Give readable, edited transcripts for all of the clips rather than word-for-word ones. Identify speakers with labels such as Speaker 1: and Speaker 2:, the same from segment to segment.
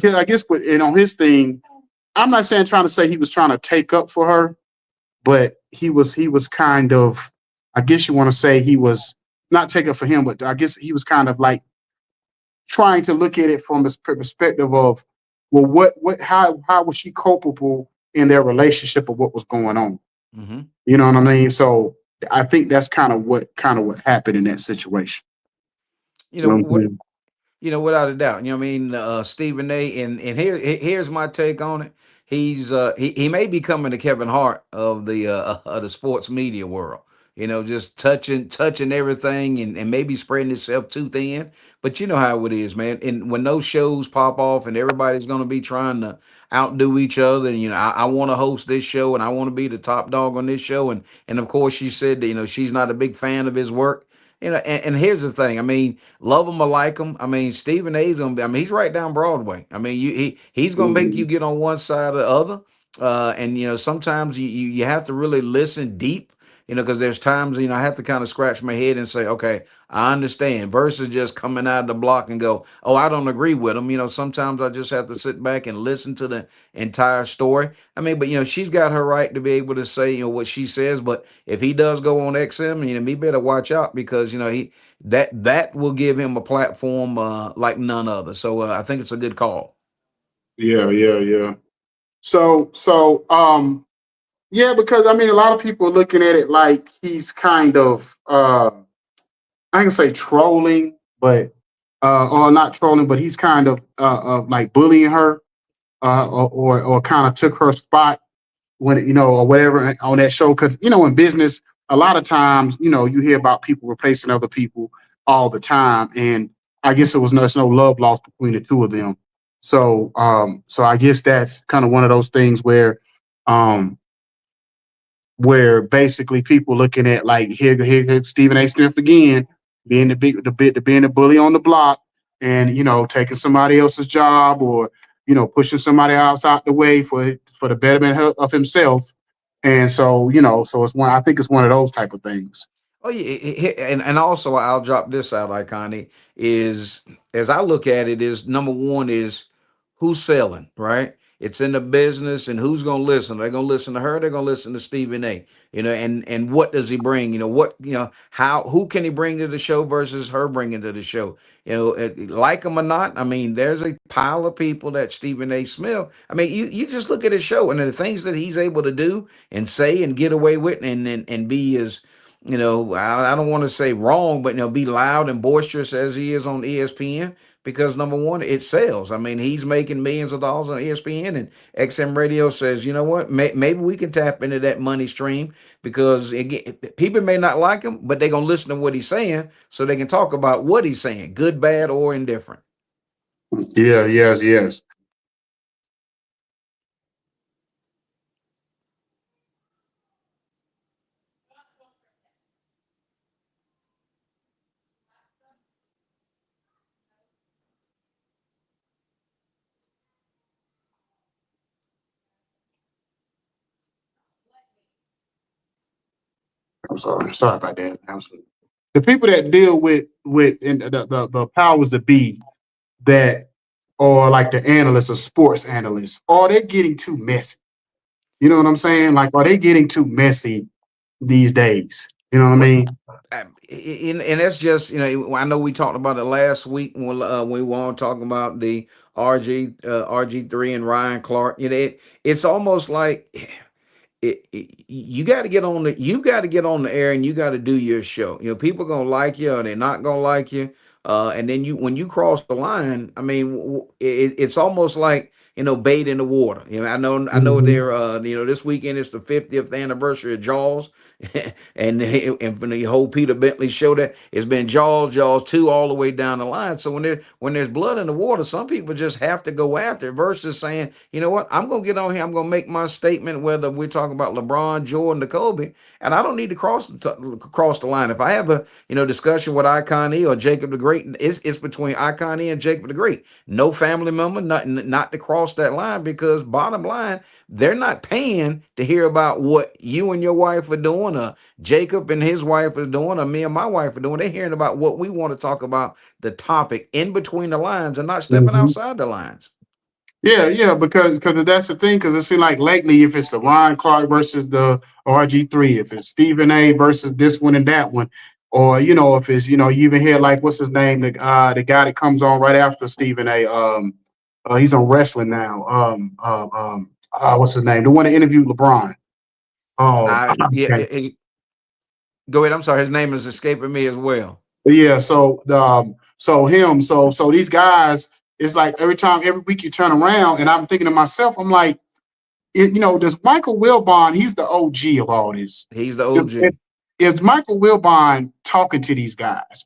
Speaker 1: I guess, and on his thing, I'm not saying trying to say he was trying to take up for her, but he was kind of, I guess you want to say he was not taking for him, but I guess he was kind of like trying to look at it from the perspective of, well, how was she culpable in their relationship of what was going on?
Speaker 2: Hmm.
Speaker 1: You know what I mean? So I think that's kind of what happened in that situation.
Speaker 2: You
Speaker 1: You
Speaker 2: know
Speaker 1: know what
Speaker 2: what?
Speaker 1: I'm
Speaker 2: Without a doubt. You know what I mean? Stephen A. And here's my take on it. He may be coming to Kevin Hart of the sports media world. Just touching everything and maybe spreading himself too thin. But you know how it is, man. And when those shows pop off and everybody's going to be trying to outdo each other, and I want to host this show and I want to be the top dog on this show, and of course she said that she's not a big fan of his work. And here's the thing. I mean, love him or like him. I mean, Stephen A's gonna be. I mean, he's right down Broadway. I mean, he's gonna make you
Speaker 1: saying?
Speaker 2: get on one side or the other. And sometimes you have to really listen deep. Because there's times I have to kind of scratch my head and say, okay, I understand. Versus just coming out of the block and go, oh, I don't agree with him. Sometimes I just have to sit back and listen to the entire story. I mean, but she's got her right to be able to say what she says. But if he does go on XM, he better watch out because he that will give him a platform like none other. So I think it's a good call.
Speaker 1: Yeah, yeah, yeah. So, yeah, because I mean, a lot of people are looking at it like he's kind of, I can say trolling, but or not trolling, but he's kind of like bullying her, or kind of took her spot when or whatever on that show. Because in business, a lot of times, you hear about people replacing other people all the time, and I guess there's no love lost between the two of them. So I guess that's kind of one of those things um, where basically people looking at like here Stephen A. Smith again being being the bully on the block, and taking somebody else's job, or pushing somebody else out the way for the betterment of himself. And so it's one, I think it's one of those type of things.
Speaker 2: Oh yeah, and also I'll drop this out, Iconic, is as I look at it is number one is who's selling, right? It's in the business and who's gonna listen. They're gonna listen to her, they're gonna listen to Stephen A. And what does he bring? What how who can he bring to the show versus her bringing to the show? Like him or not, I mean, there's a pile of people that Stephen A. Smith. I mean, you just look at his show and the things that he's able to do and say and get away with and be as I don't want to say wrong, but be loud and boisterous as he is on ESPN because number one, it sells. I mean, he's making millions of dollars on ESPN, and XM Radio says, you know what, maybe we can tap into that money stream because again, people may not like him, but they're gonna listen to what he's saying, so they can talk about what he's saying, good, bad, or indifferent.
Speaker 1: Yeah, yes, yes. I'm sorry about that. The people that deal with and the powers that be, that, or like the analysts or sports analysts, are they getting too messy? You know what I'm saying? Like, are they getting too messy these days? You know what I
Speaker 2: What
Speaker 1: mean?
Speaker 2: and that's just I know we talked about it last week when we were talking about the RG3 and Ryan Clark. It's almost like you got to get on the air and you got to do your show. People gonna like you or they're not gonna like you. And then when you cross the line, I mean, it's almost like bait in the water. I know
Speaker 1: Mhm.
Speaker 2: they're this weekend is the 50th anniversary of Jaws, and from the whole Peter Bentley show that it's been Jaws 2 all the way down the line. So when there's blood in the water, some people just have to go after it versus saying, you know what, I'm gonna get on here, I'm gonna make my statement, whether we're talking about LeBron, Jordan, or Kobe, and I don't need to cross the line. If I have a discussion with Icon E or Jacob the Great, it's between Icon E and Jacob the Great. No family member, not to cross that line because bottom line, they're not paying to hear about what you and your wife are doing, or Jacob and his wife are doing, or me and my wife are doing. They're hearing about what we want to talk about, the topic in between the lines, and not stepping
Speaker 1: Mhm.
Speaker 2: outside the lines.
Speaker 1: Yeah, yeah, because that's the thing. Because it seems like lately, if it's the Ryan Clark versus the RG3, if it's Stephen A versus this one and that one, or if it's you even hear like what's his name, the guy that comes on right after Stephen A. He's on wrestling now. What's his name? The one that interviewed LeBron.
Speaker 2: I yeah,
Speaker 1: Okay.
Speaker 2: go ahead. I'm sorry, his name is escaping me as well.
Speaker 1: Yeah. So these guys, it's like every week you turn around, and I'm thinking to myself, I'm like. Does Michael Wilbon, he's the OG of all this.
Speaker 2: He's the
Speaker 1: If, if,
Speaker 2: OG.
Speaker 1: is Michael Wilbon talking to these guys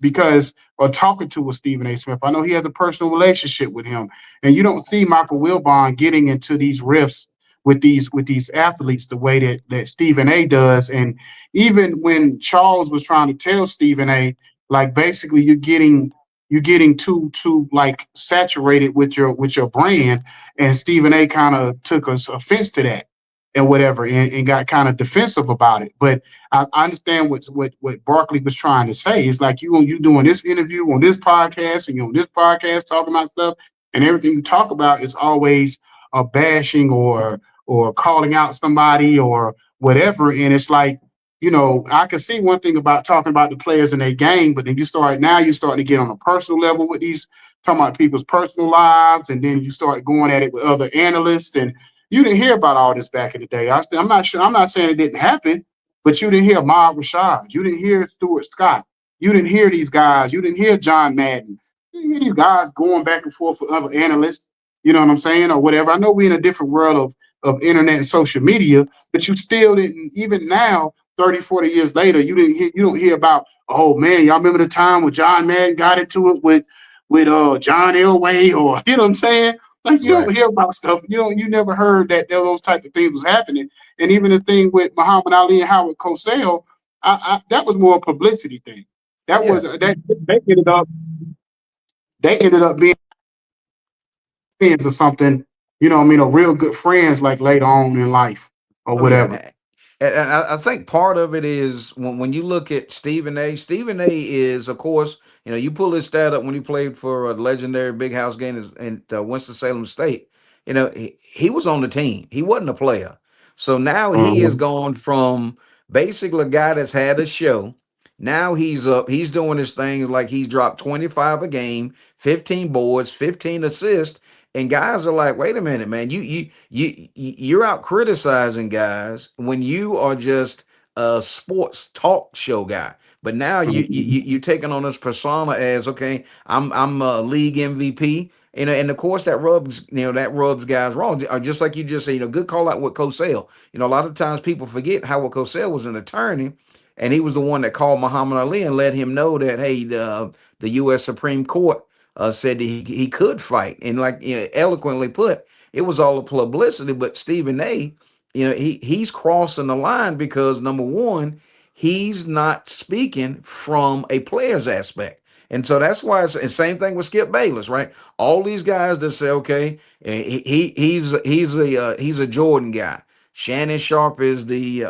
Speaker 1: or talking to a Stephen A. Smith? I know he has a personal relationship with him, and you don't see Michael Wilbon getting into these rifts with these athletes the way that Stephen A. does. And even when Charles was trying to tell Stephen A. like basically you're getting too like saturated with your brand, and Stephen A. kind of took us offense to that and whatever, and got kind of defensive about it. But I understand what Barkley was trying to say. It's like you doing this interview on this podcast, and you on this podcast talking about stuff, and everything you talk about is always a bashing or calling out somebody or whatever. And it's like, I can see one thing about talking about the players in their game, but then you're starting to get on a personal level with these, talking about people's personal lives, and then you start going at it with other analysts. And you didn't hear about all this back in the day. I'm not sure. I'm not saying it didn't happen, but you didn't hear Ahmad Rashad. You didn't hear Stuart Scott. You didn't hear these guys. You didn't hear John Madden. You didn't hear these guys going back and forth with other analysts. You know what I'm saying, or whatever. I know we're in a different world of internet and social media, but you still didn't. Even now, 30, 40 years later, you don't hear about, oh man, y'all remember the time when John Madden got into it with John Elway, or you know what I'm saying? Like you don't
Speaker 2: Right.
Speaker 1: hear about stuff. You never heard that those type of things was happening. And even the thing with Muhammad Ali and Howard Cosell, that was more a publicity thing. That was
Speaker 2: Yeah.
Speaker 1: that they ended up being friends or something. I mean, a real good friends like later on in life or
Speaker 2: Oh yeah,
Speaker 1: whatever.
Speaker 2: and I think part of it is when you look at Stephen A. Stephen A. is, of course, you pull his stat up when he played for a legendary big house game in Winston Salem State. He was on the team. He wasn't a player. So now he has
Speaker 1: Mhm.
Speaker 2: gone from basically a guy that's had a show. Now he's up. He's doing his thing like he's dropped 25 a game, 15 boards, 15 assists, and guys are like, wait a minute, man, you're out criticizing guys when you are just a sports talk show guy. But now you're taking on this persona as, okay, I'm a league MVP. And of course that rubs guys wrong. Or just like you just said, good call out with Cosell. A lot of times people forget Howard Cosell was an attorney, and he was the one that called Muhammad Ali and let him know that, hey, the U.S. Supreme Court said that he could fight, and like eloquently put, it was all a publicity. But Stephen A, he's crossing the line because number one, he's not speaking from a player's aspect. And so that's why it's the same thing with Skip Bayless, right? All these guys that say, okay, he's a Jordan guy. Shannon Sharp is the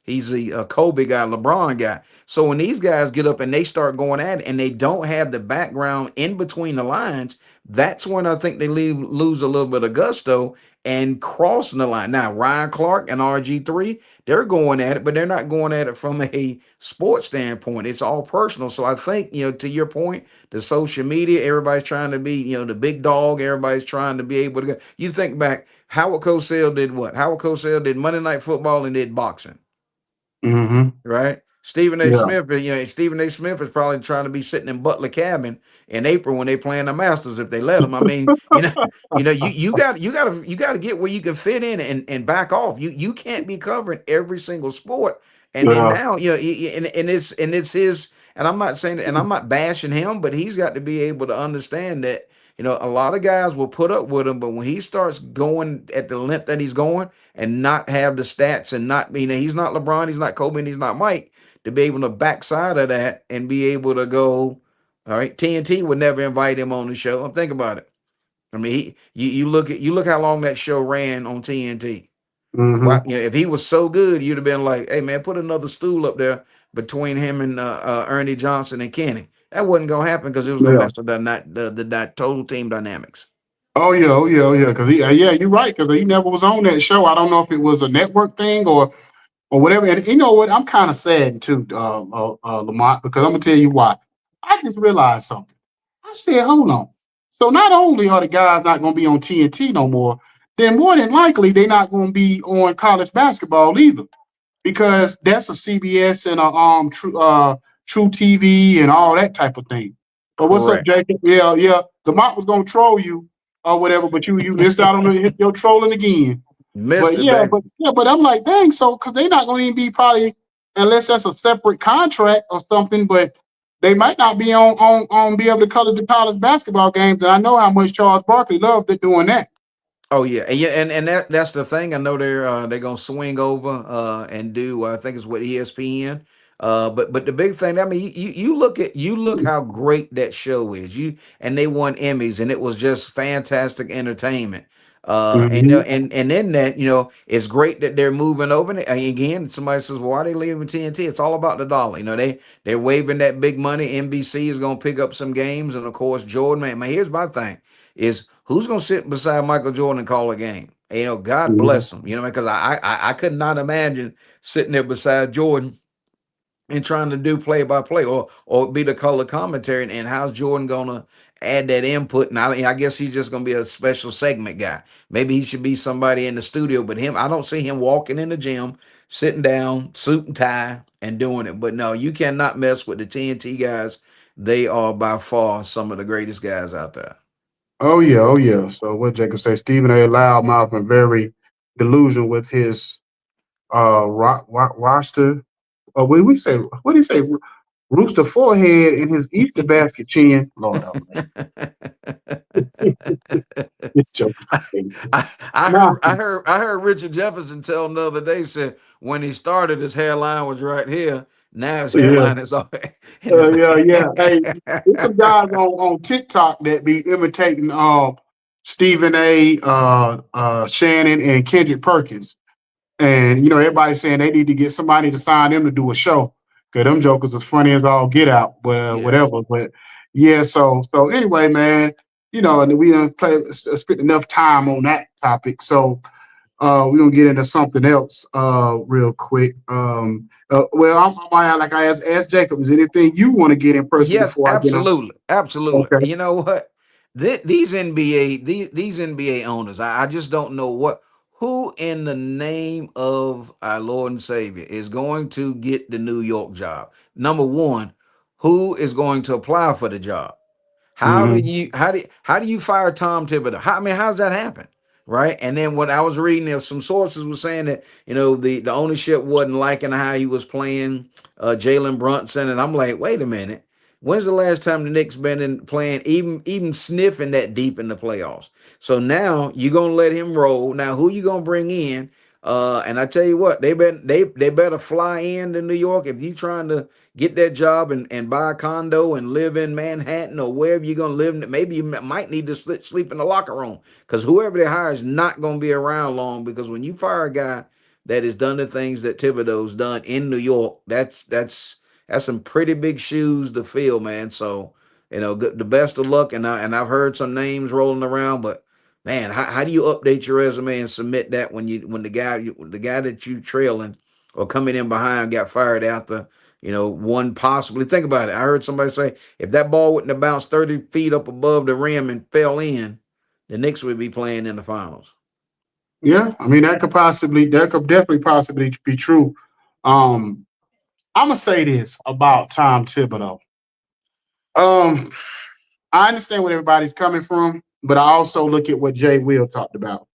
Speaker 2: he's the Kobe guy, LeBron guy. So when these guys get up and they start going at it and they don't have the background in between the lines, that's when I think they lose a little bit of gusto and crossing the line. Now, Ryan Clark and RG3, they're going at it, but they're not going at it from a sports standpoint. It's all personal. So I think, to your point, the social media, everybody's trying to be, the big dog. Everybody's trying to be able to go. You think back, Howard Cosell did what? Howard Cosell did Monday Night Football and did boxing,
Speaker 1: Mhm.
Speaker 2: right? Stephen A.
Speaker 1: Yeah.
Speaker 2: Smith, Stephen A. Smith is probably trying to be sitting in Butler cabin in April when they playing the Masters if they let him. I mean, you got to get where you can fit in and back off. You can't be covering every single sport. And then
Speaker 1: Yeah.
Speaker 2: now, and it's his. And I'm not saying, and I'm not bashing him, but he's got to be able to understand that a lot of guys will put up with him, but when he starts going at the length that he's going and not have the stats and not, he's not LeBron, he's not Kobe, and he's not Mike to be able to backside of that and be able to go, all right, TNT would never invite him on the show. I'm thinking about it. I mean, you look how long that show ran on TNT. Why,
Speaker 1: Mhm.
Speaker 2: if he was so good, you'd have been like, hey man, put another stool up there between him and Ernie Johnson and Kenny. That wasn't gonna happen because it was gonna
Speaker 1: Yeah.
Speaker 2: mess with the total team dynamics.
Speaker 1: Oh yeah, oh yeah, oh yeah. Because yeah, you're right. Because he never was on that show. I don't know if it was a network thing or whatever. And you know what? I'm kind of sad too, Lamont, because I'm gonna tell you why. I just realized something. I said, hold on. So not only are the guys not gonna be on TNT no more, then more than likely they're not gonna be on college basketball either, because that's a CBS and a True TV and all that type of thing. But what's up,
Speaker 2: Correct.
Speaker 1: Jacob? Yeah, yeah. The mock was gonna troll you or whatever, but you missed out on your trolling again.
Speaker 2: Missed
Speaker 1: But
Speaker 2: it, baby.
Speaker 1: but I'm like, dang, so because they're not going to even be probably unless that's a separate contract or something, but they might not be on be able to color the college basketball games. And I know how much Charles Barkley loved it doing that.
Speaker 2: Oh yeah, and that's the thing. I know they're gonna swing over and do I think it's with ESPN. But the big thing, I mean, you look at you look how great that show is. You and they won Emmys, and it was just fantastic entertainment.
Speaker 1: Mm-hmm.
Speaker 2: And in that, it's great that they're moving over. And again, somebody says, "Well, why are they leaving TNT?" It's all about the dollar. They're waving that big money. NBC is gonna pick up some games, and of course, Jordan. Man, here's my thing: is who's gonna sit beside Michael Jordan and call a game? God
Speaker 1: Mm-hmm.
Speaker 2: bless him. Because I could not imagine sitting there beside Jordan and trying to do play by play or be the color commentary. And how's Jordan gonna add that input? And I guess he's just gonna be a special segment guy. Maybe he should be somebody in the studio, but I don't see him walking in the gym, sitting down, suit and tie, and doing it. But no, you cannot mess with the TNT guys. They are by far some of the greatest guys out there.
Speaker 1: Oh yeah, oh yeah. So what Jacob say? Stephen A. Loudmouth and very delusional with his roster. What we say? What do you say? Rooster forehead and his Easter basket chin. Lord, oh man, this joke is
Speaker 2: I,
Speaker 1: crazy.
Speaker 2: I
Speaker 1: Nah,
Speaker 2: heard Richard Jefferson tell him the other day, said when he started his hairline was right here. Now his
Speaker 1: yeah.
Speaker 2: hairline is all in the
Speaker 1: Yeah, yeah. Hey, there's some
Speaker 2: back.
Speaker 1: guys on TikTok that be imitating Stephen A, Shannon and Kendrick Perkins. And everybody's saying they need to get somebody to sign them to do a show. Cause them jokers are funny as all get out, but
Speaker 2: Yeah.
Speaker 1: whatever. But yeah, so anyway, man, and we done spent enough time on that topic. So we're gonna get into something else real quick. Well, like I asked Jacob, is there anything you want to get in person
Speaker 2: Yes,
Speaker 1: before I get on?
Speaker 2: absolutely, absolutely.
Speaker 1: Okay.
Speaker 2: You know what? These NBA owners, I just don't know who in the name of our Lord and Savior is going to get the New York job. Number one, who is going to apply for the job?
Speaker 1: Hmm.
Speaker 2: How do you fire Tom Thibodeau? How's that happen? Right. And then what I was reading, there some sources were saying that, the ownership wasn't liking how he was playing Jalen Brunson. And I'm like, wait a minute. When's the last time the Knicks been in playing even sniffing that deep in the playoffs? So now you're gonna let him roll. Now who you gonna bring in? And I tell you what, they better fly in to New York if you trying to get that job and buy a condo and live in Manhattan or wherever you're going to live. Maybe you might need to sleep in the locker room because whoever they hire is not going to be around long. Because when you fire a guy that has done the things that Thibodeau's done in New York, that's some pretty big shoes to fill, man. So the best of luck. And I've heard some names rolling around, but man, how do you update your resume and submit that when the guy that you trailing or coming in behind got fired after one possibly. Think about it. I heard somebody say if that ball wouldn't have bounced 30 feet up above the rim and fell in, the Knicks would be playing in the finals.
Speaker 1: Yeah, I mean that could definitely possibly be true. Um, I'm gonna say this about Tom Thibodeau. Um, I understand where everybody's coming from, but I also look at what Jay Will talked about.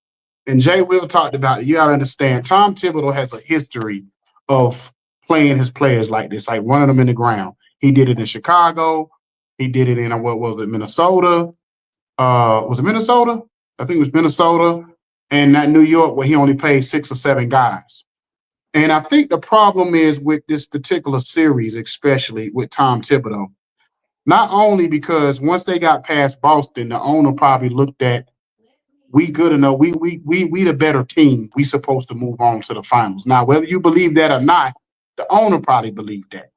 Speaker 1: And Jay Will talked about it. You got to understand, Tom Thibodeau has a history of playing his players like this, like running them in the ground. He did it in Chicago. He did it in what was it, Minnesota? Was it Minnesota? I think it was Minnesota, and not New York, where he only played 6 or 7 guys. And I think the problem is with this particular series, especially with Tom Thibodeau, not only because once they got past Boston, the owner probably looked at we good enough. We the better team. We supposed to move on to the finals. Now, whether you believe that or not, the owner probably believed that.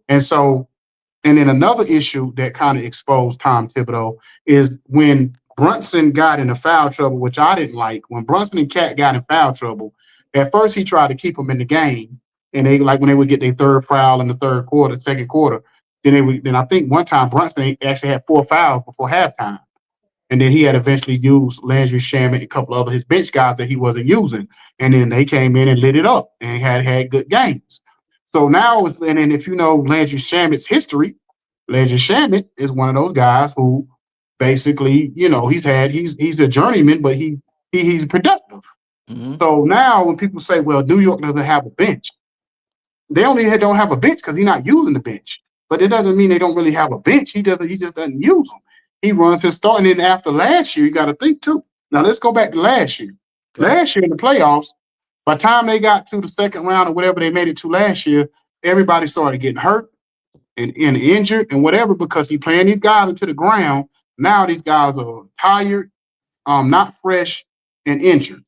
Speaker 1: And so, and then another issue that kind of exposed Tom Thibodeau is when Brunson got into foul trouble, which I didn't like. When Brunson and Cat got in foul trouble, at first he tried to keep them in the game, and they like when they would get their third foul in the third quarter, second quarter. Then they would. Then I think one time Brunson actually had 4 fouls before halftime. And then he had eventually used Landry Shamet and a couple of other his bench guys that he wasn't using. And then they came in and lit it up and had good games. So now, and then if you know Landry Shamet's history, Landry Shamet is one of those guys who basically, he's a journeyman, but he's productive.
Speaker 2: Hmm.
Speaker 1: So now when people say, well, New York doesn't have a bench, they only don't have a bench because he's not using the bench. But it doesn't mean they don't really have a bench. He just doesn't use them. He runs his start. And then after last year, you got to think too. Now let's go back to last year.
Speaker 2: Okay.
Speaker 1: Last year in the playoffs, by the time they got to the second round or whatever they made it to last year, everybody started getting hurt and injured and whatever because he playing these guys into the ground. Now these guys are tired, not fresh, and injured.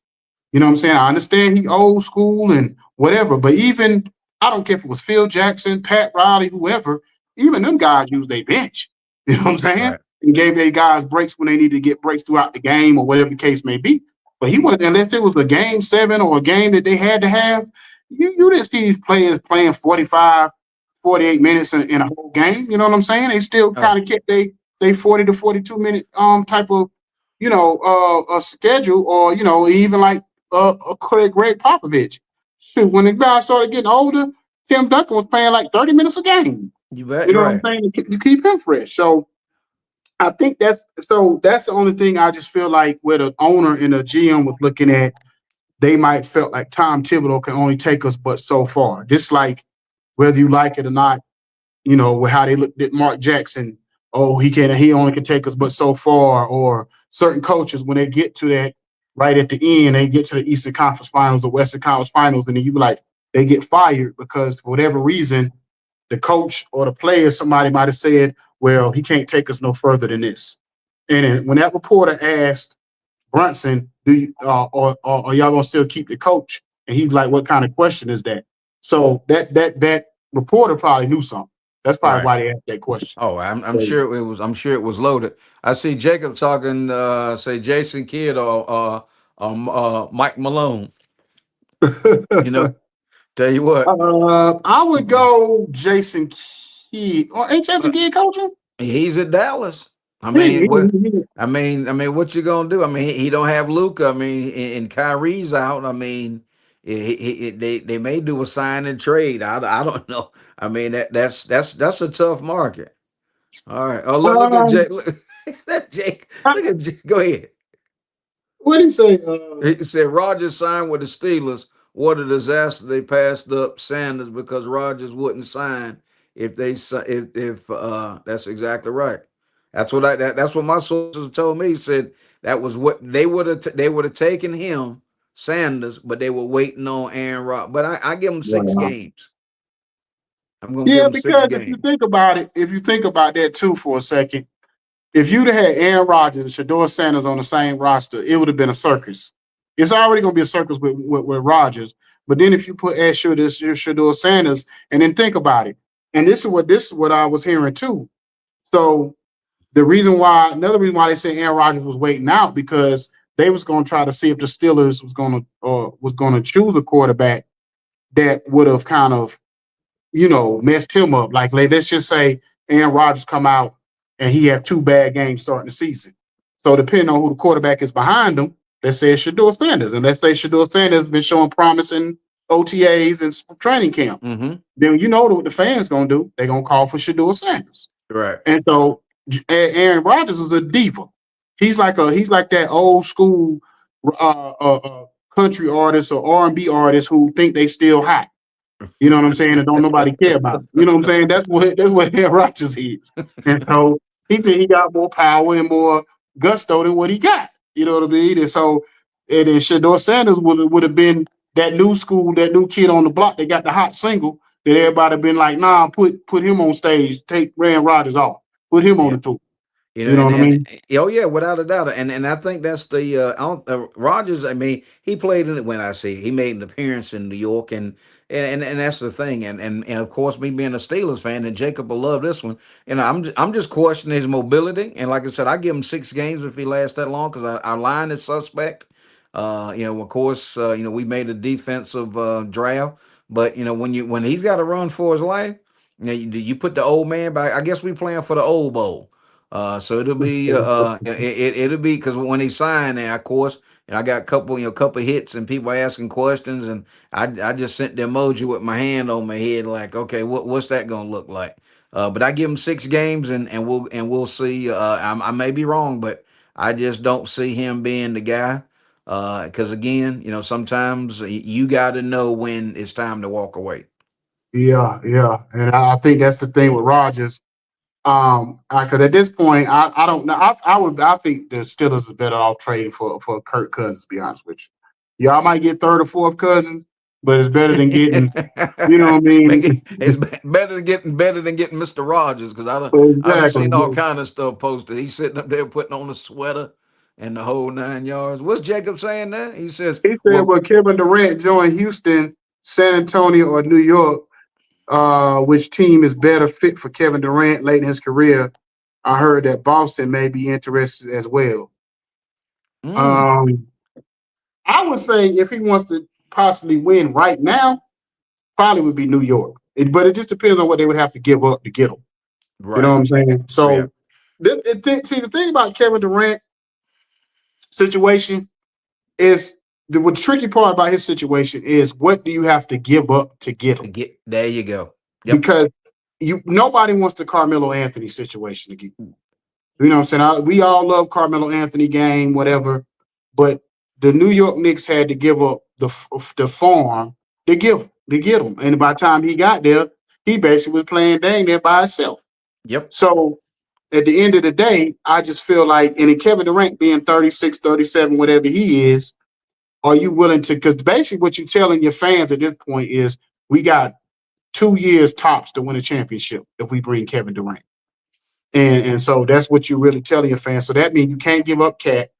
Speaker 1: You know what I'm saying? I understand he old school and whatever, but even I don't care if it was Phil Jackson, Pat Riley, whoever, even them guys use their bench. You know what I'm saying?
Speaker 2: Right.
Speaker 1: And gave their guys breaks when they needed to get breaks throughout the game or whatever the case may be. But he wasn't unless it was a game 7 or a game that they had to have. You didn't see these players playing 45, 48 minutes in a whole game. You know what I'm saying? They still
Speaker 2: Oh,
Speaker 1: kind of kept they 40 to 42 minute type of a schedule or even like Greg Popovich. Shoot, when the guy started getting older, Tim Duncan was playing like 30 minutes a game.
Speaker 2: you bet.
Speaker 1: You know
Speaker 2: You're
Speaker 1: what I'm
Speaker 2: right.
Speaker 1: saying? You keep him fresh. So I think that's the only thing I just feel like where the owner and the GM was looking at, they might felt like Tom Thibodeau can only take us but so far. Just like whether you like it or not, with how they looked at Mark Jackson. Oh, he only can take us but so far, or certain coaches when they get to that right at the end, they get to the Eastern Conference Finals or Western Conference Finals, and then you be like, they get fired because for whatever reason, the coach or the player, somebody might have said, well, he can't take us no further than this. And then when that reporter asked Brunson, do you or are y'all gonna still keep the coach? And he's like, what kind of question is that? So that reporter probably knew something. That's probably
Speaker 2: Right.
Speaker 1: why they asked that question.
Speaker 2: Oh, I'm
Speaker 1: So,
Speaker 2: sure it was. I'm sure it was loaded. I see Jacob talking. Say Jason Kidd or Mike Malone. You know, tell you what,
Speaker 1: I would go Jason Kidd. Or ain't
Speaker 2: uh,
Speaker 1: Jason Kidd coaching?
Speaker 2: he's at Dallas. I
Speaker 1: He,
Speaker 2: mean,
Speaker 1: he,
Speaker 2: what?
Speaker 1: he,
Speaker 2: I mean, what you gonna do? I mean, he don't have Luca. I mean, and Kyrie's out. I mean, they may do a sign and trade. I don't know. I mean, that's a tough market. All right. Oh, look at
Speaker 1: um,
Speaker 2: Jake. Look, that Jake.
Speaker 1: I,
Speaker 2: Look at Jake. Go ahead.
Speaker 1: what did he say?
Speaker 2: He said Rogers signed with the Steelers. What a disaster! They passed up Sanders because Rogers wouldn't sign if they if that's exactly right. That's what my sources told me. He said that was what they would have taken him Sanders, but they were waiting on Aaron Rod. But I give him six
Speaker 1: Wow.
Speaker 2: games. I'm gonna give
Speaker 1: Yeah,
Speaker 2: him six
Speaker 1: because
Speaker 2: games.
Speaker 1: if you think about that too for a second, if you'd have had Aaron Rodgers and Shador Sanders on the same roster, it would have been a circus. It's already going to be a circus with Rodgers. But then if you put Shador Sanders, and then think about it, and this is what I was hearing too. So another reason why they say Aaron Rodgers was waiting out because they was going to try to see if the Steelers was going to choose a quarterback that would have kind of messed him up. Like let's just say Aaron Rodgers come out and he have 2 bad games starting the season. So depending on who the quarterback is behind him, let's say it's Shador Sanders, and let's say Shador Sanders has been showing promise in OTAs and training camp.
Speaker 2: Mm-hmm.
Speaker 1: Then you know what the fans gonna do? They're gonna call for Shador Sanders,
Speaker 2: Right.
Speaker 1: and so Aaron Rodgers is a diva. He's like that old school country artist or R&B artist who think they still hot. You know what I'm saying? And don't nobody care about him. You know what I'm saying? That's what Aaron Rodgers is. And so he think he got more power and more gusto than what he got. You know what I mean? And so and then Shador Sanders would have been that new school, that new kid on the block that got the hot single that everybody been like, nah, put him on stage, take Aaron Rodgers off, put him on
Speaker 2: Yeah.
Speaker 1: the tour.
Speaker 2: You know,
Speaker 1: You know what I
Speaker 2: and
Speaker 1: mean?
Speaker 2: oh yeah, without a doubt, and I think that's the Rogers. I mean, he played in it when I say he made an appearance in New York, and and that's the thing, and of course, me being a Steelers fan, and Jacob will love this one. I'm just questioning his mobility, and like I said, I give him 6 games if he lasts that long because our line is suspect. Of course, we made a defensive draft, but when he's got to run for his life, you put the old man back. I guess we playing for the old bowl. So it'll be because when he signed there, of course, and I got a couple hits and people asking questions, and I just sent the emoji with my hand on my head, like, okay, what's that gonna look like? But I give him 6 games, and we'll see. I may be wrong, but I just don't see him being the guy. Because again, sometimes you got to know when it's time to walk away.
Speaker 1: Yeah, yeah, and I think that's the thing with Rodgers. Because at this point, I don't know. I think the Steelers is better off trading for Kirk Cousins. To be honest with you, y'all might get third or fourth cousin, but it's better than getting. You know what I
Speaker 2: Make it,
Speaker 1: mean?
Speaker 2: it's better than getting Mr. Rogers because I've seen all
Speaker 1: Exactly.
Speaker 2: kind of stuff posted. He's sitting up there putting on a sweater and the whole 9 yards. What's Jacob saying there? He says,
Speaker 1: He said,
Speaker 2: "Well,
Speaker 1: "Well, Kevin Durant joined Houston, San Antonio, or New York. Which team is better fit for Kevin Durant late in his career? I heard that Boston may be interested as well."
Speaker 2: mm,
Speaker 1: Um, I would say if he wants to possibly win right now, probably would be New York. But it just depends on what they would have to give up to get him. You know
Speaker 2: right,
Speaker 1: what I'm saying?
Speaker 2: yeah,
Speaker 1: So, see, the thing about Kevin Durant situation is the tricky part about his situation is what do you have to give up to get
Speaker 2: to
Speaker 1: him?
Speaker 2: get there, you go. Yep,
Speaker 1: Because nobody wants the Carmelo Anthony situation again. You know what I'm saying? We all love Carmelo Anthony game, whatever, but the New York Knicks had to give up the farm to get him, and by the time he got there, he basically was playing dang there by himself.
Speaker 2: yep.
Speaker 1: So at the end of the day, I just feel like, and in Kevin Durant being 36, 37, whatever he is, are you willing to? Because basically, what you're telling your fans at this point is, we got 2 years tops to win a championship if we bring Kevin Durant. And so that's what you're really telling your fans. So that means you can't give up Cat.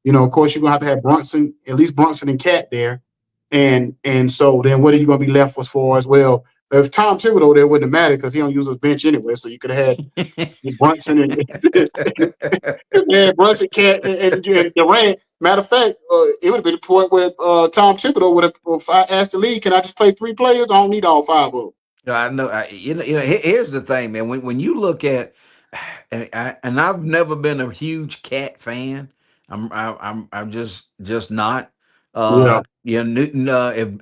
Speaker 1: Of course, you're gonna have to have Brunson, at least Brunson and Cat there. And so then what are you gonna be left with for as well? If Tom Thibodeau there wouldn't have mattered because he don't use his bench anyway. So you could have had Brunson and yeah, Brunson, Cat, and Durant. Matter of fact, it would have been the point where Tom Thibodeau would have, if I asked the league, can I just play 3 players? I don't need all five of them.
Speaker 2: I know. Here's the thing, man. When you look at, and I've never been a huge Cat fan. I'm just not.
Speaker 1: Yeah.
Speaker 2: Newton.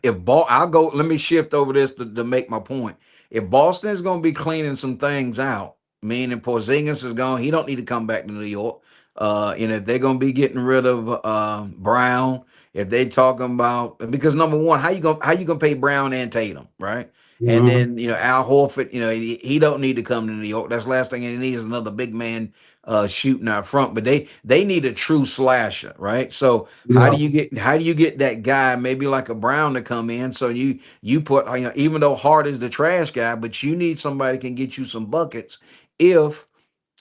Speaker 2: If ball, I'll go. Let me shift over this to make my point. If Boston is going to be cleaning some things out, meaning Porzingis is gone, he don't need to come back to New York. If they're going to be getting rid of Brown, if they talking about because number one, how you gonna pay Brown and Tatum, right? And
Speaker 1: Mhm.
Speaker 2: then Al Horford, he don't need to come to New York. That's the last thing he needs is another big man shooting out front. But they need a true slasher, right? So how do
Speaker 1: Yeah.
Speaker 2: you get that guy, maybe like a Brown, to come in? So you put even though Hart is the trash guy, but you need somebody can get you some buckets if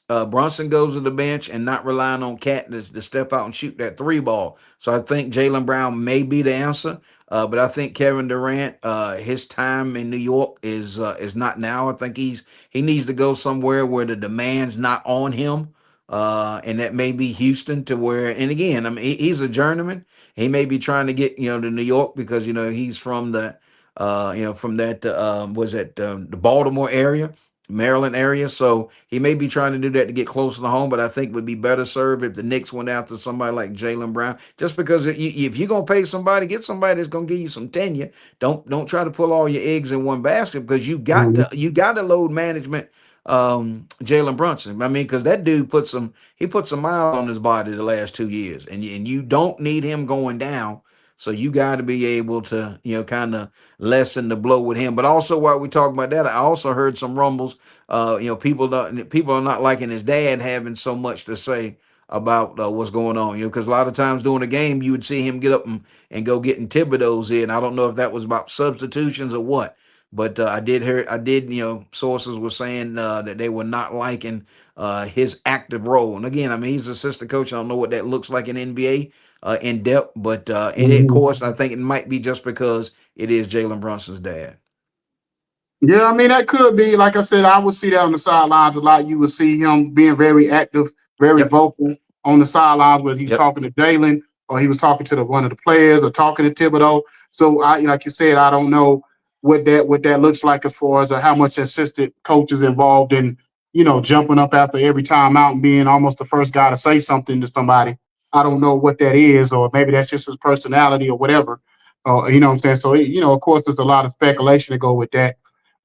Speaker 2: Brunson goes to the bench and not relying on Cat to step out and shoot that 3 ball. So I think Jalen Brown may be the answer. But I think Kevin Durant, his time in New York is not now. I think he needs to go somewhere where the demand's not on him. And that may be Houston to where, and again, I mean, he's a journeyman. He may be trying to get, to New York because, he's from from that, was that the Baltimore area, Maryland area. So he may be trying to do that to get closer to home, but I think would be better served if the Knicks went after somebody like Jalen Brown. Just because if you're gonna pay somebody, get somebody that's gonna give you some tenure. Don't try to pull all your eggs in one basket because
Speaker 1: Mhm.
Speaker 2: you got to load management. Jalen Brunson. I mean, because that dude put some miles on his body the last 2 years, and you don't need him going down. So you got to be able to kind of lessen the blow with him. But also while we talk about that, I also heard some rumbles. People are not liking his dad having so much to say about what's going on. Because a lot of times during the game, you would see him get up and go getting Thibodeau's in. I don't know if that was about substitutions or what. But sources were saying that they were not liking his active role. And again, I mean, he's assistant coach. I don't know what that looks like in NBA. in depth, but and of
Speaker 1: Mhm.
Speaker 2: course, I think it might be just because it is Jalen Brunson's dad.
Speaker 1: Yeah, I mean that could be. Like I said, I would see that on the sidelines a lot. You would see him being very active, very
Speaker 2: Yep,
Speaker 1: vocal on the sidelines, whether he's
Speaker 2: yep,
Speaker 1: talking to Jalen or he was talking to one of the players or talking to Thibodeau. So I, like you said, I don't know what that looks like as far as how much assistant coaches involved in jumping up after every time out and being almost the first guy to say something to somebody. I don't know what that is, or maybe that's just his personality or whatever. You know what I'm saying? So of course, there's a lot of speculation to go with that.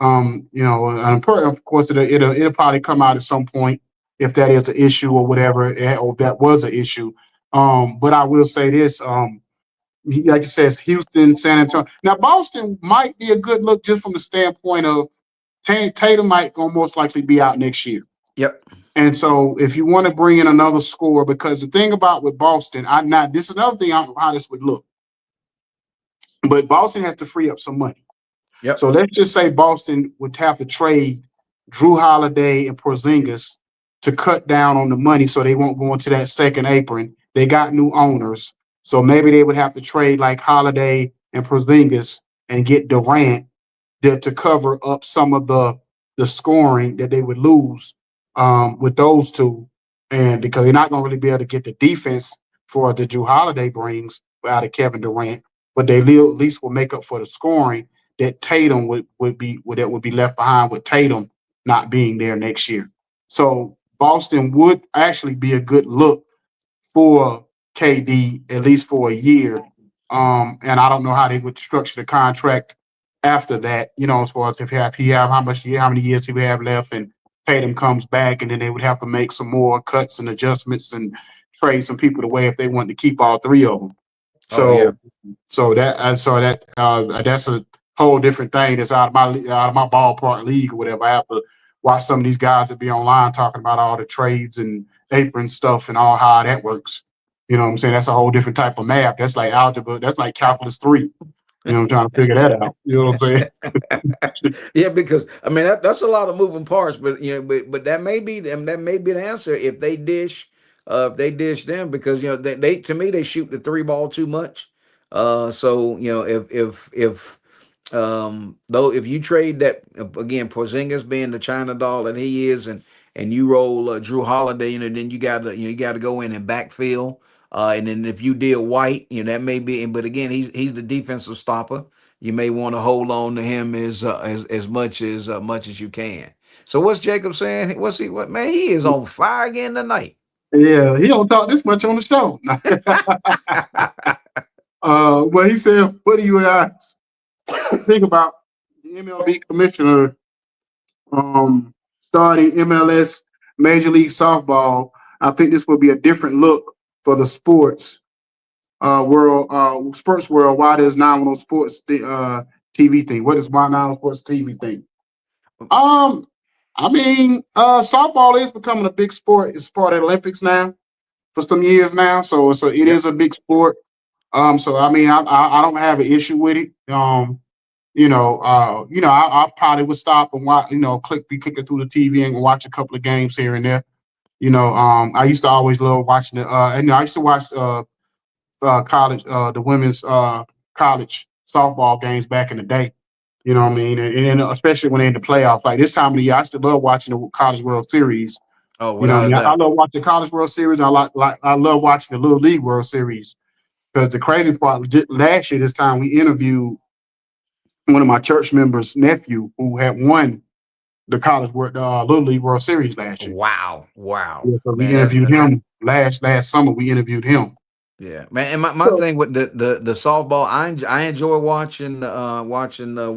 Speaker 1: Of course, it'll probably come out at some point if that is an issue or whatever, or if that was an issue. But I will say this: like it says, Houston, San Antonio. Now, Boston might be a good look just from the standpoint of Tatum might go most likely be out next year.
Speaker 2: yep,
Speaker 1: And so, if you want to bring in another scorer, because the thing about with Boston, I not this is another thing how this would look, but Boston has to free up some money.
Speaker 2: yep.
Speaker 1: So let's just say Boston would have to trade Drew Holiday and Porzingis to cut down on the money so they won't go into that second apron. They got new owners. So maybe they would have to trade like Holiday and Porzingis and get Durant to cover up some of the scoring that they would lose with those two. And because they're not going to really be able to get the defense for the Drew Holiday brings out of Kevin Durant, but they at least will make up for the scoring that Tatum would be left behind with Tatum not being there next year. So Boston would actually be a good look for KD at least for a year. And I don't know how they would structure the contract after that. As far as if he have how many years he would have left, and Tatum comes back, and then they would have to make some more cuts and adjustments and trade some people away if they wanted to keep all three of them.
Speaker 2: Oh yeah.
Speaker 1: So that's a whole different thing. That's out of my ballpark league or whatever. I have to watch some of these guys that be online talking about all the trades and apron stuff and all how that works. You know what I'm saying? That's a whole different type of math. That's like algebra. That's like calculus 3. I'm trying to figure that out. You know what I'm saying?
Speaker 2: Yeah, because I mean that's a lot of moving parts, but but that may be that may be the answer if they dish them because they to me they shoot the three ball too much. So if though if you trade that again, Porzingis being the China doll that he is, and you roll Drew Holiday, then you got to go in and backfill. And then if you deal White, that may be. But again, he's the defensive stopper. You may want to hold on to him as much as you can. So what's Jacob saying? What's he? What man? He is on fire again tonight.
Speaker 1: Yeah, he don't talk this much on the show. But he said, "What do you guys think about the MLB commissioner starting MLS Major League Softball? I think this will be a different look for the sports world. Why there's now on TV thing? What is why now on sports TV thing? Um, I mean, softball is becoming a big sport. It's part of the Olympics now for some years now, so it
Speaker 2: Yep.
Speaker 1: is a big sport. So I mean, I don't have an issue with it. I probably would stop and watch, be clicking through the TV and watch a couple of games here and there. I used to always love watching it. And I used to watch college, the women's college softball games back in the day. You know what I mean? And especially when they're in the playoffs, like this time of the year, I still love watching the College World Series.
Speaker 2: Oh,
Speaker 1: You know what I
Speaker 2: without a
Speaker 1: mean? I
Speaker 2: doubt.
Speaker 1: love watching the College World Series. I love watching the Little League World Series because the crazy part, last year this time we interviewed one of my church members' nephew who had won the Little League World Series last year.
Speaker 2: Wow, wow,
Speaker 1: Yeah, so we
Speaker 2: man.
Speaker 1: interviewed him last summer. We interviewed him.
Speaker 2: Yeah, man. And my
Speaker 1: So,
Speaker 2: thing with the softball, I enjoy watching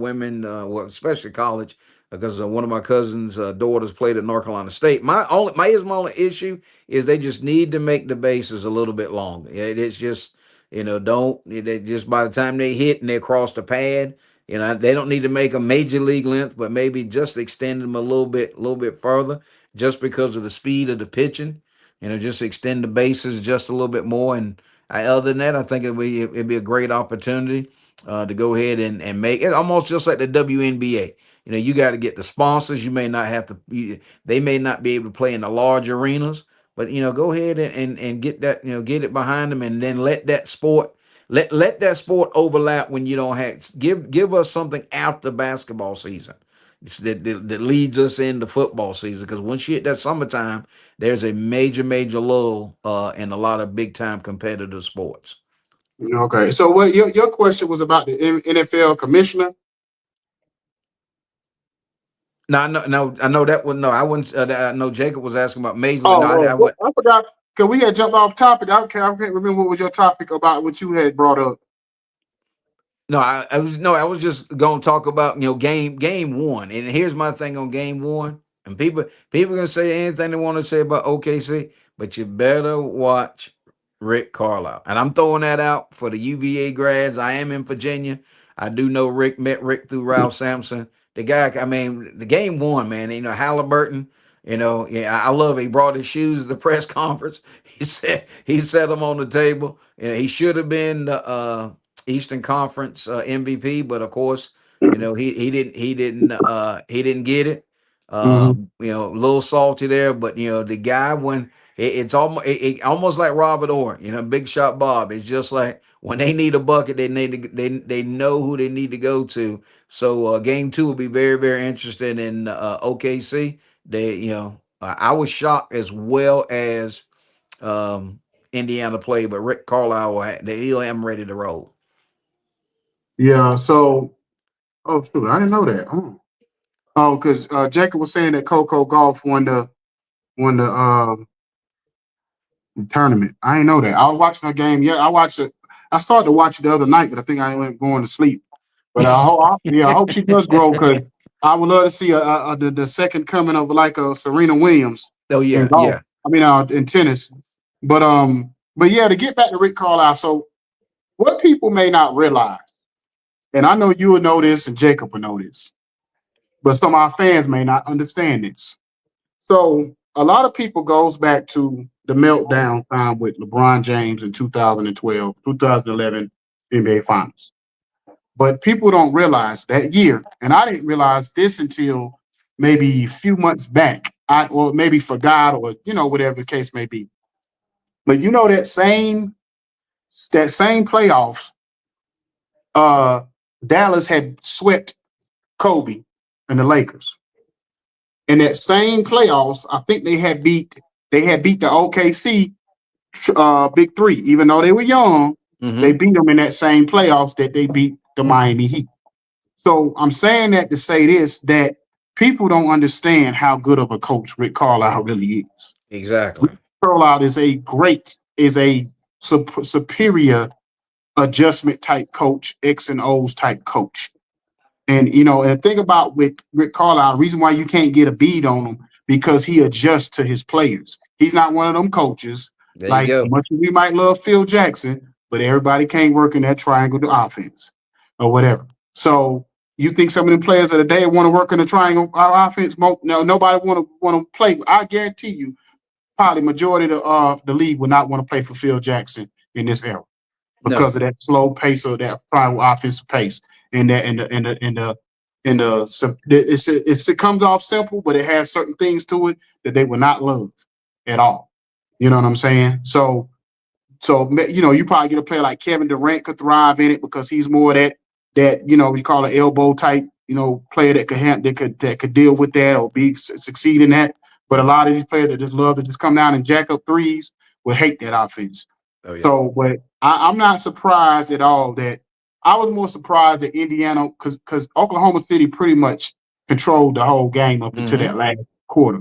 Speaker 2: women, well, especially college, because one of my cousins' daughters played at North Carolina State. My only issue is they just need to make the bases a little bit longer. Yeah, it's just don't they just by the time they hit and they cross the pad, they don't need to make a major league length, but maybe just extend them a little bit further, just because of the speed of the pitching. Just extend the bases just a little bit more. And other than that, I think it'd be a great opportunity to go ahead and make it almost just like the WNBA. You got to get the sponsors. You may not have to. They may not be able to play in the large arenas, but go ahead and get that, get it behind them, and then let that sport let that sport overlap when you don't have give us something after basketball season. That leads us into football season, because once you hit that summertime, there's a major lull in a lot of big time competitive sports.
Speaker 1: Okay. So what your question was about the NFL commissioner?
Speaker 2: No, I know that one. No, I wouldn't. I know Jacob was asking about Major League.
Speaker 1: Oh,
Speaker 2: No, I
Speaker 1: what,
Speaker 2: went.
Speaker 1: I forgot because we had jumped off topic. I can't remember what was your topic about what you had brought up.
Speaker 2: No, I was no, I was just gonna talk about game one, and here's my thing on game one. And people can say anything they want to say about OKC, but you better watch Rick Carlisle. And I'm throwing that out for the UVA grads. I am in Virginia. I do know Rick, met Rick through Ralph Sampson. The guy, I mean, the game one, man. Halliburton. Yeah, I love it. He brought his shoes to the press conference. He set them on the table. He should have been the Eastern Conference MVP, but of course, he didn't get it.
Speaker 1: Hmm.
Speaker 2: A little salty there, but the guy, when it's almost like Robert Orr, Big Shot Bob. It's just like when they need a bucket, they know who they need to go to. So game two will be very very interesting in OKC. I was shocked as well as Indiana played, but Rick Carlisle he'll am ready to roll.
Speaker 1: Yeah. So, oh, shoot, I didn't know that. Oh, because Jacob was saying that Coco Golf won the tournament. I didn't know that. I was watching a game. Yeah, I watched it. I started to watch it the other night, but I think I went going to sleep. But I hope she does grow because I would love to see the second coming of like a Serena Williams
Speaker 2: Oh
Speaker 1: in
Speaker 2: yeah,
Speaker 1: golf.
Speaker 2: yeah.
Speaker 1: I mean, in tennis. But yeah, to get back to Rick Carlisle. So what people may not realize, and I know you will know this, and Jacob will know this, but some of our fans may not understand this. So a lot of people goes back to the meltdown time with LeBron James in 2012, 2011 NBA Finals. But people don't realize that year, and I didn't realize this until maybe a few months back. Or maybe forgot, or whatever the case may be. But that same playoffs, uh, Dallas had swept Kobe and the Lakers. In that same playoffs, I think they had beat the OKC Big Three, even though they were young. They
Speaker 2: Mm-hmm.
Speaker 1: beat them in that same playoffs that they beat the Miami Heat. So I'm saying that to say this, that people don't understand how good of a coach Rick Carlisle really is. Rick
Speaker 2: Exactly.
Speaker 1: Carlisle is a superior adjustment type coach, X and O's type coach. And think about with Rick Carlisle, the reason why you can't get a bead on him because he adjusts to his players. He's not one of them coaches
Speaker 2: There you
Speaker 1: like
Speaker 2: go.
Speaker 1: much as we might love Phil Jackson, but everybody can't work in that triangle to offense or whatever. So you think some of them players of the day want to work in the triangle offense? No, nobody want to play. I guarantee you, probably majority of the league would not want to play for Phil Jackson in this era
Speaker 2: No.
Speaker 1: because of that slow pace of that prior offensive pace and that it comes off simple, but it has certain things to it that they would not love at all. You know what I'm saying? So you probably get a player like Kevin Durant could thrive in it because he's more that we call an elbow type player that could deal with that or succeed in that. But a lot of these players that just love to just come down and jack up threes will hate that offense.
Speaker 2: Oh yeah.
Speaker 1: So, but I'm not surprised at all that I was more surprised that Indiana because Oklahoma City pretty much controlled the whole game up until
Speaker 2: Mm-hmm.
Speaker 1: that last quarter.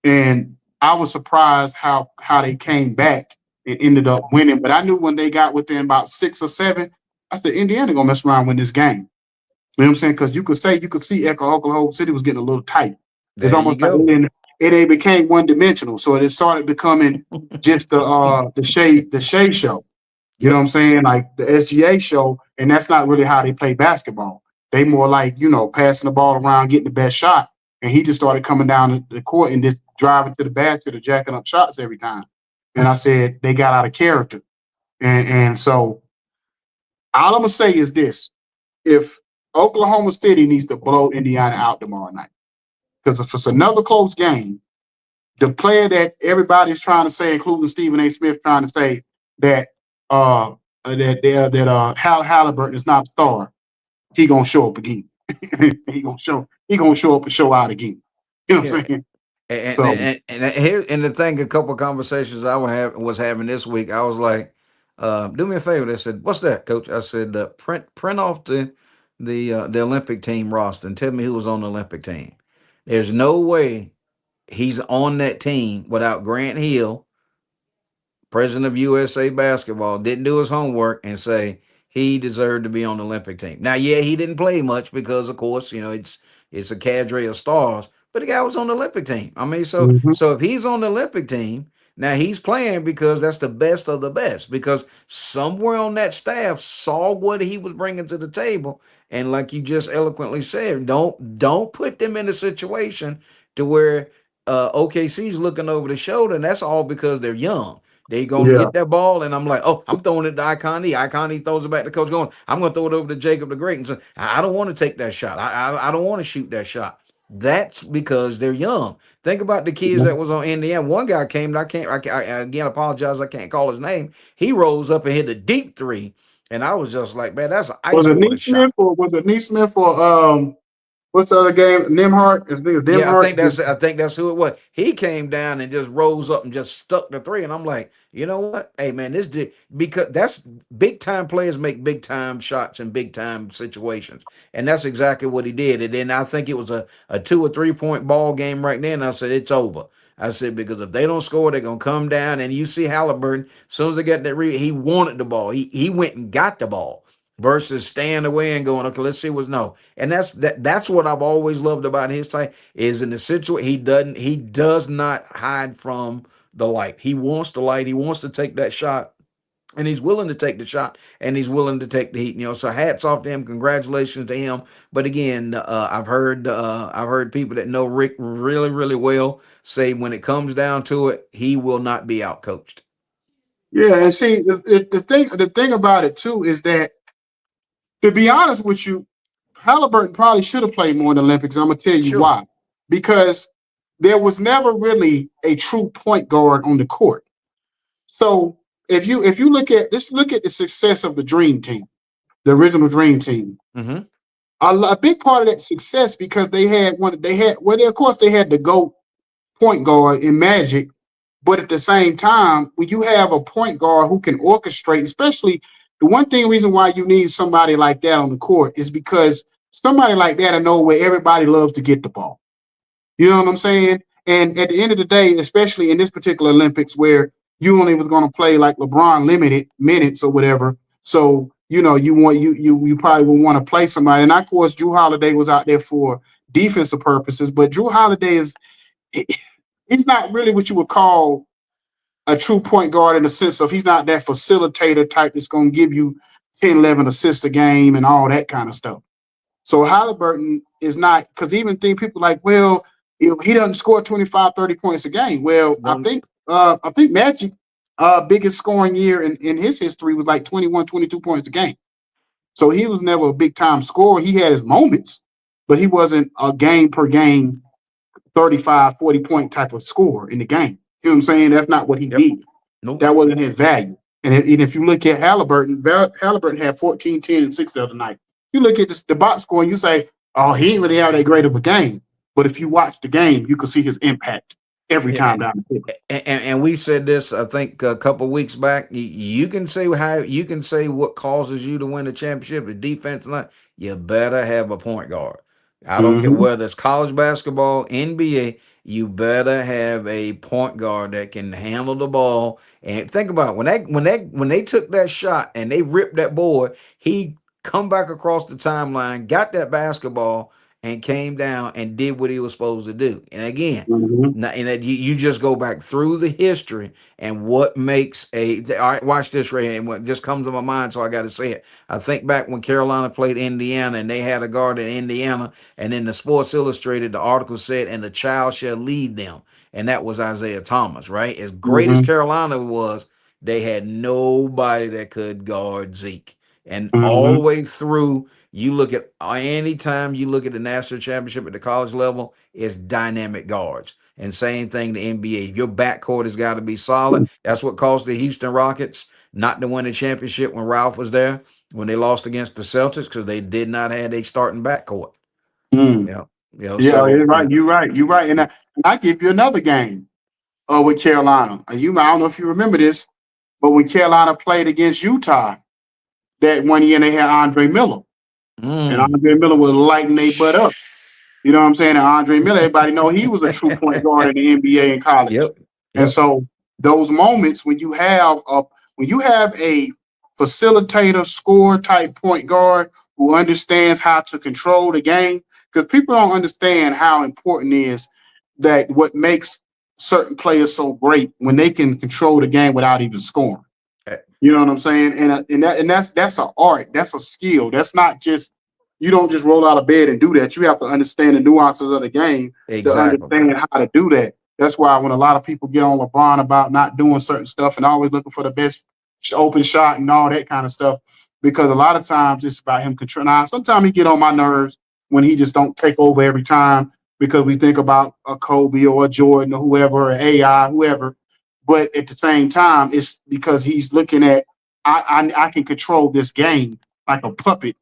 Speaker 1: And I was surprised how they came back and ended up winning. But I knew when they got within about 6 or 7, I said Indiana gonna mess around win this game. You know what I'm saying? Because you could see Oklahoma City was getting a little tight. It's
Speaker 2: There you
Speaker 1: almost like
Speaker 2: go.
Speaker 1: it became one dimensional. So it started becoming just the Shea show. You know what
Speaker 2: Yep.
Speaker 1: I'm saying? Like the SGA show, and that's not really how they play basketball. They more like, passing the ball around, getting the best shot. And he just started coming down the court and just driving to the basket or jacking up shots every time. And I said, they got out of character. And so all I'm gonna say is this: if Oklahoma City needs to blow Indiana out tomorrow night, because if it's another close game, the player that everybody's trying to say, including Stephen A. Smith, trying to say that Hal Halliburton is not a star, he gonna show up again. he gonna show up and show out again. You know what
Speaker 2: Yeah.
Speaker 1: I'm saying?
Speaker 2: And
Speaker 1: So
Speaker 2: here and the thing, a couple of conversations I was having this week, I was like, "Do me a favor." They said, "What's that, Coach?" I said, "Print off the Olympic team roster and tell me who was on the Olympic team." There's no way he's on that team without Grant Hill, president of USA Basketball, didn't do his homework and say he deserved to be on the Olympic team. Now, yeah, he didn't play much because, of course, it's a cadre of stars, but the guy was on the Olympic team. I mean, so
Speaker 1: mhm.
Speaker 2: so if he's on the Olympic team, now he's playing because that's the best of the best. Because somewhere on that staff saw what he was bringing to the table, and like you just eloquently said, don't put them in a situation to where OKC's looking over the shoulder, and that's all because they're young. They gonna
Speaker 1: Yeah.
Speaker 2: get that ball, and I'm like, oh, I'm throwing it to Icon E. Icon E throws it back to coach, going, I'm gonna throw it over to Jacob the Great. And so I don't want to take that shot. I don't want to shoot that shot. That's because they're young. Think about the kids that was on Indiana. One guy came, and I again apologize, I can't call his name. He rose up and hit a deep three, and I was just like, man, that's an
Speaker 1: Was
Speaker 2: ice
Speaker 1: it
Speaker 2: water
Speaker 1: Neesmith
Speaker 2: shot.
Speaker 1: or was it Neesmith or what's the other game? Nimhart? I think it's
Speaker 2: Yeah,
Speaker 1: Nimhart.
Speaker 2: I think that's who it was. He came down and just rose up and just stuck the three, and I'm like, you know what? Hey man, this did because that's big time players make big time shots in big time situations, and that's exactly what he did. And then I think it was a 2 or 3 point ball game right then. I said it's over. I said because if they don't score, they're gonna come down. And you see Halliburton, as soon as they got that read, he wanted the ball. He went and got the ball versus staying away and going, okay, let's see what's no. And that's what I've always loved about his type is in the situation he does not hide from the light. He wants the light. He wants to take that shot. And he's willing to take the shot, and he's willing to take the heat. So hats off to him. Congratulations to him. But again, I've heard people that know Rick really, really well say when it comes down to it, he will not be out coached.
Speaker 1: Yeah, and see the thing about it too is that, to be honest with you, Halliburton probably should have played more in the Olympics. I'm gonna tell you
Speaker 2: Sure.
Speaker 1: why. Because there was never really a true point guard on the court. So if you look at the success of the Dream Team, the original Dream Team.
Speaker 2: Mm-hmm.
Speaker 1: A big part of that success because of course they had the GOAT point guard in Magic, but at the same time, when you have a point guard who can orchestrate, especially the one thing reason why you need somebody like that on the court is because somebody like that I know where everybody loves to get the ball. You know what I'm saying? And at the end of the day, especially in this particular Olympics where you only was going to play like LeBron limited minutes or whatever, so you probably would want to play somebody. And of course, Drew Holiday was out there for defensive purposes, but Drew Holiday he's not really what you would call a true point guard in the sense of he's not that facilitator type that's going to give you 10, 11 assists a game and all that kind of stuff. So Halliburton is not, because even think people like, well, he doesn't score 25, 30 points a game. Well,
Speaker 2: Don't
Speaker 1: I think Magic biggest scoring year in his history was like 21, 22 points a game. So he was never a big time scorer. He had his moments, but he wasn't a game per game 35, 40 point type of score in the game. You know what I'm saying? That's not what he
Speaker 2: Yep.
Speaker 1: did.
Speaker 2: Nope.
Speaker 1: That wasn't his value. And if you look at Halliburton, Halliburton had 14, 10, and 6 the other night. You look at the box score and you say, oh, he didn't really have that great of a game. But if you watch the game, you can see his impact every
Speaker 2: Yeah,
Speaker 1: time down the field.
Speaker 2: and we said this, I think, a couple weeks back. You can say how you can say what causes you to win the championship, the defense, and you better have a point guard. I don't care
Speaker 1: Mm-hmm.
Speaker 2: whether it's college basketball, NBA. You better have a point guard that can handle the ball. And think about it, when they took that shot and they ripped that board, he come back across the timeline, got that basketball, and came down and did what he was supposed to do. And again.
Speaker 1: Mm-hmm.
Speaker 2: Now, and that you just go back through the history and what makes all right, watch this right here. And what just comes to my mind, so I got to say it. I think back when Carolina played Indiana and they had a guard in Indiana, and in the Sports Illustrated, the article said, and the child shall lead them. And that was Isaiah Thomas, right? As great as
Speaker 1: Mm-hmm.
Speaker 2: Carolina was, they had nobody that could guard Zeke. And all the
Speaker 1: Mm-hmm.
Speaker 2: way through, you look at anytime you look at the national championship at the college level, it's dynamic guards. And same thing the NBA. Your backcourt has got to be solid. That's what caused the Houston Rockets not to win the championship when Ralph was there, when they lost against the Celtics, because they did not have a starting backcourt.
Speaker 1: Mm.
Speaker 2: Yeah. You know,
Speaker 1: Yeah,
Speaker 2: so
Speaker 1: you're right. You're right. You're right. And I give you another game with Carolina. I don't know if you remember this, but when Carolina played against Utah that one year, they had Andre Miller, and
Speaker 2: mm,
Speaker 1: Andre Miller was lighting their butt up. You know what I'm saying? And Andre Miller, everybody know he was a true point guard in the NBA in college.
Speaker 2: yep.
Speaker 1: And
Speaker 2: Yep.
Speaker 1: so those moments when you have a facilitator, score type point guard who understands how to control the game, because people don't understand how important it is that what makes certain players so great when they can control the game without even scoring.
Speaker 2: Eh,
Speaker 1: You know what I'm saying? And that's an art. That's a skill. That's not just you don't just roll out of bed and do that. You have to understand the nuances of the game to
Speaker 2: exactly.
Speaker 1: understand how to do that. That's why when a lot of people get on LeBron about not doing certain stuff and always looking for the best open shot and all that kind of stuff, because a lot of times it's about him controlling. Now, sometimes he get on my nerves when he just don't take over every time because we think about a Kobe or a Jordan or whoever, or AI, whoever. But at the same time, it's because he's looking at I can control this game like a puppet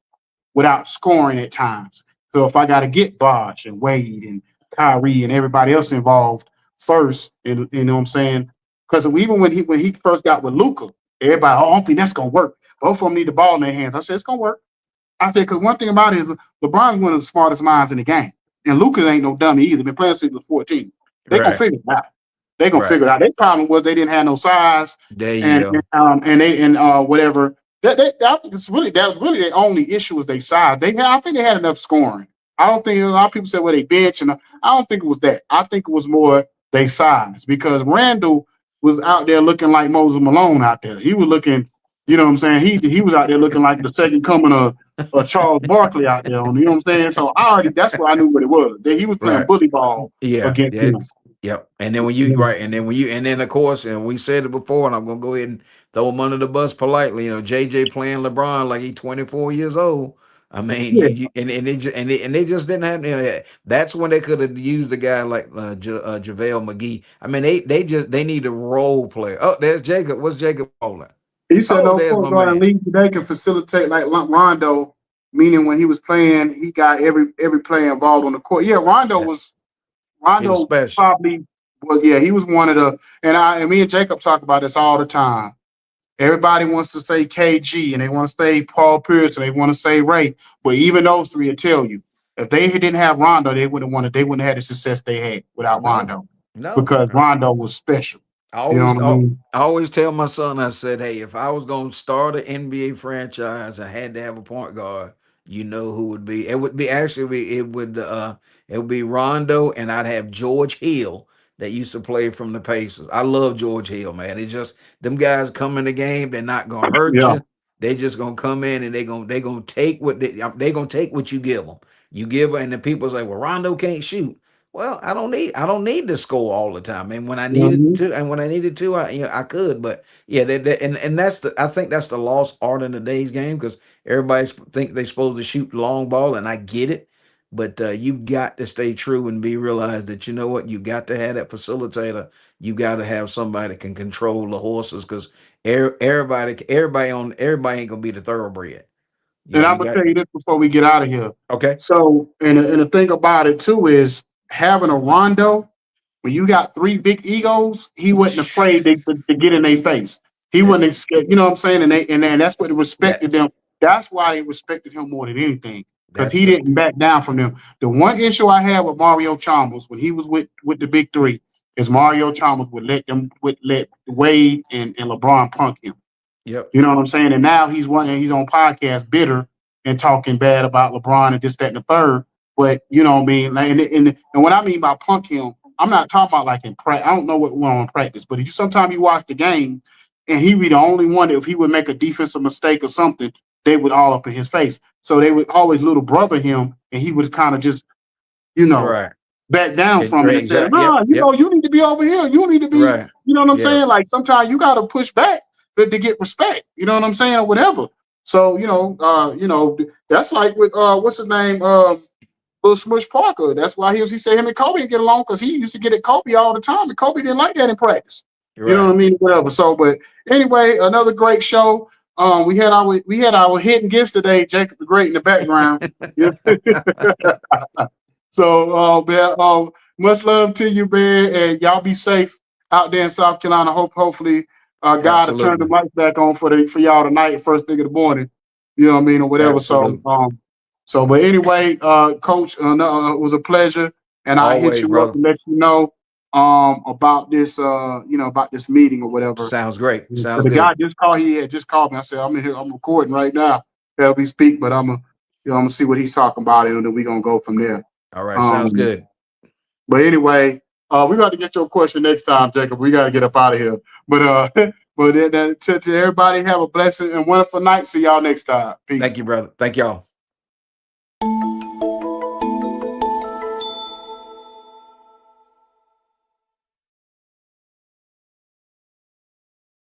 Speaker 1: without scoring at times. So if I got to get Bosh and Wade and Kyrie and everybody else involved first, and you know what I'm saying? Because even when he first got with Luca, everybody, oh, I don't think that's gonna work. Both of them need the ball in their hands. I said it's gonna work. I said because one thing about it is LeBron's one of the smartest minds in the game, and Luca ain't no dummy either. Been playing since he was 14. They gonna
Speaker 2: Right.
Speaker 1: figure it out. They gonna
Speaker 2: Right.
Speaker 1: figure it out. Their problem was they didn't have no size
Speaker 2: There you
Speaker 1: and
Speaker 2: go.
Speaker 1: whatever. That was really their only issue was their size. I think they had enough scoring. I don't think a lot of people said well they bench and I don't think it was that. I think it was more they size because Randall was out there looking like Moses Malone out there. He was looking, you know what I'm saying? He was out there looking like the second coming of Charles Barkley out there on, you know what I'm saying? So I already that's what I knew what it was. That he was playing
Speaker 2: Right.
Speaker 1: bully ball
Speaker 2: Yeah.
Speaker 1: against
Speaker 2: Yeah.
Speaker 1: him.
Speaker 2: Yep. And then when you right, and then when you and then of course, and we said it before, and I'm gonna go ahead and throw him under the bus politely. You know, JJ playing LeBron like he's 24 years old. I mean,
Speaker 1: Yeah.
Speaker 2: and they just didn't have. That's when they could have used a guy like JaVale McGee. I mean, they need a role player. Oh, there's Jacob. What's Jacob calling?
Speaker 1: He said
Speaker 2: Oh,
Speaker 1: no
Speaker 2: there's
Speaker 1: point
Speaker 2: my
Speaker 1: guard in
Speaker 2: man.
Speaker 1: the league today can facilitate like Rondo, meaning when he was playing, he got every player involved on the court. Yeah,
Speaker 2: Yeah, he was
Speaker 1: Rondo
Speaker 2: special.
Speaker 1: probably was yeah, he was one of the and me and Jacob talk about this all the time. Everybody wants to say KG and they want to say Paul Pierce and they want to say Ray, but even those three will tell you if they didn't have Rondo, they wouldn't have had the success they had without
Speaker 2: No,
Speaker 1: Rondo
Speaker 2: no.
Speaker 1: because Rondo was special.
Speaker 2: I
Speaker 1: You know
Speaker 2: always,
Speaker 1: what I
Speaker 2: I,
Speaker 1: mean?
Speaker 2: I always tell my son, I said, hey, if I was going to start an NBA franchise, I had to have a point guard. You know who would be? It would be actually, it would be Rondo, and I'd have George Hill that used to play from the Pacers. I love George Hill, man. It just them guys come in the game, they're not gonna hurt
Speaker 1: Yeah.
Speaker 2: you. They just gonna come in and they gonna take what they gonna take what you give them. You give, and the people say, well, Rondo can't shoot. Well, I don't need to score all the time. And
Speaker 1: Mhm.
Speaker 2: when I needed to, I could. But yeah, and that's I think that's the lost art in today's game because everybody think they're supposed to shoot long ball, and I get it. But you got to stay true and be realized that you know what you got to have that facilitator. You got to have somebody that can control the horses because everybody ain't gonna be the thoroughbred. You
Speaker 1: And
Speaker 2: know,
Speaker 1: I'm
Speaker 2: you
Speaker 1: gonna
Speaker 2: got
Speaker 1: tell you this before we get out of here.
Speaker 2: okay.
Speaker 1: So, and the thing about it too is having a Rondo. When you got three big egos, he wasn't afraid to get in their face. He
Speaker 2: Yeah,
Speaker 1: wasn't scared. You know what I'm saying? And then that's what they respected
Speaker 2: yes,
Speaker 1: them. That's why they respected him more than anything because
Speaker 2: that's
Speaker 1: he
Speaker 2: the
Speaker 1: didn't back down from them. The one issue I had with Mario Chalmers when he was with the big three is Mario Chalmers would let Wade and LeBron punk him.
Speaker 2: yep,
Speaker 1: You know what I'm saying? And now he's on podcast bitter and talking bad about LeBron and this, that, and the third. But you know what I mean? Like, and what I mean by punk him, I'm not talking about like in practice. I don't know what went on in practice, but you sometimes you watch the game and he be the only one that if he would make a defensive mistake or something, they would all up in his face. So they would always little brother him and he would kind of just, you know,
Speaker 2: right,
Speaker 1: back down from it and say,
Speaker 2: exactly,
Speaker 1: no,
Speaker 2: yep, yep,
Speaker 1: you need to be over here. You need to be,
Speaker 2: right,
Speaker 1: you know what I'm
Speaker 2: yeah,
Speaker 1: saying? Like sometimes you gotta push back to get respect. You know what I'm saying? Or whatever. So, that's like with what's his name? little Smush Parker. That's why he said him and Kobe didn't get along because he used to get at Kobe all the time, and Kobe didn't like that in practice. You know
Speaker 2: Right.
Speaker 1: what I mean? Whatever. So, but anyway, another great show. We had our hidden gifts today, Jacob the Great in the background. Yeah. So, man, much love to you, man, and y'all be safe out there in South Carolina. Hopefully, God will turn the
Speaker 2: Absolutely.
Speaker 1: mic back on for y'all tonight, first thing in the morning. You know what I mean, or whatever. So,
Speaker 2: Absolutely.
Speaker 1: but anyway, Coach, no, it was a pleasure, and I hit
Speaker 2: Always,
Speaker 1: you up
Speaker 2: brother.
Speaker 1: to let you know about this, about this meeting or whatever.
Speaker 2: Sounds great.
Speaker 1: But
Speaker 2: Sounds
Speaker 1: the guy
Speaker 2: good.
Speaker 1: just called. He had just called me. I said, I'm in here. I'm recording right now as we speak, but I'm gonna see what he's talking about, and then we're gonna go from there.
Speaker 2: All right. Sounds
Speaker 1: Um,
Speaker 2: good.
Speaker 1: but anyway, we got to get your question next time, Jacob. We got to get up out of here. But but then, to everybody, have a blessed and wonderful night. See y'all next time.
Speaker 2: Thank
Speaker 1: Peace.
Speaker 2: you, brother. Thank y'all.